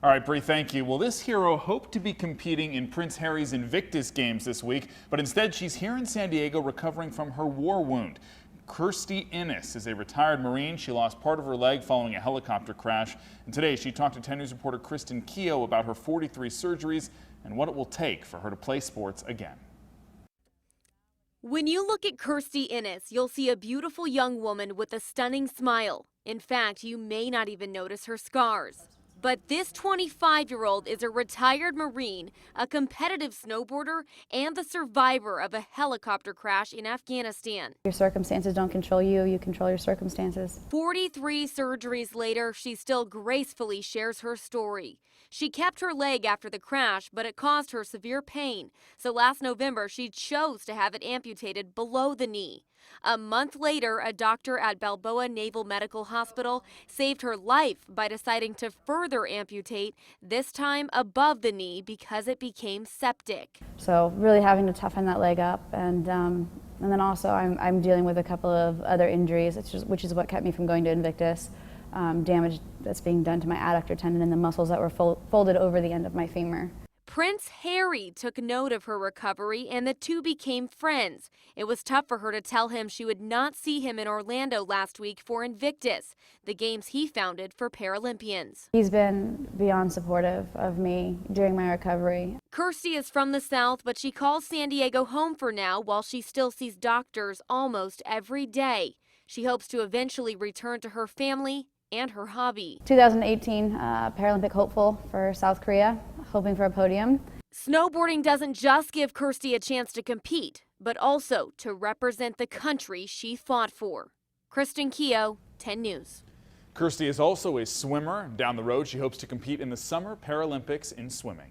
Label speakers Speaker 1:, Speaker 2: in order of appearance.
Speaker 1: All right, Bree, thank you. Well, this hero hoped to be competing in Prince Harry's Invictus Games this week, but instead she's here in San Diego recovering from her war wound. Kirstie Ennis is a retired Marine. She lost part of her leg following a helicopter crash. And today she talked to 10 News reporter Kristen Keough about her 43 surgeries and what it will take for her to play sports again.
Speaker 2: When you look at Kirstie Ennis, you'll see a beautiful young woman with a stunning smile. In fact, you may not even notice her scars. But this 25-year-old is a retired Marine, a competitive snowboarder, and the survivor of a helicopter crash in Afghanistan.
Speaker 3: Your circumstances don't control you, you control your circumstances.
Speaker 2: 43 surgeries later, she still gracefully shares her story. She kept her leg after the crash, but it caused her severe pain. So last November, she chose to have it amputated below the knee. A month later, a doctor at Balboa Naval Medical Hospital saved her life by deciding to further amputate, this time above the knee because it became septic.
Speaker 3: So really having to toughen that leg up, and then also I'm dealing with a couple of other injuries, which is what kept me from going to Invictus. Damage that's being done to my adductor tendon and the muscles that were folded over the end of my femur.
Speaker 2: Prince Harry took note of her recovery and the two became friends. It was tough for her to tell him she would not see him in Orlando last week for Invictus, the games he founded for Paralympians.
Speaker 3: He's been beyond supportive of me during my recovery.
Speaker 2: Kirstie is from the South, but she calls San Diego home for now while she still sees doctors almost every day. She hopes to eventually return to her family and her hobby.
Speaker 3: 2018 Paralympic hopeful for South Korea, hoping for a podium.
Speaker 2: Snowboarding doesn't just give Kirstie a chance to compete, but also to represent the country she fought for. Kristen Keough, 10 News.
Speaker 1: Kirstie is also a swimmer. Down the road, she hopes to compete in the Summer Paralympics in swimming.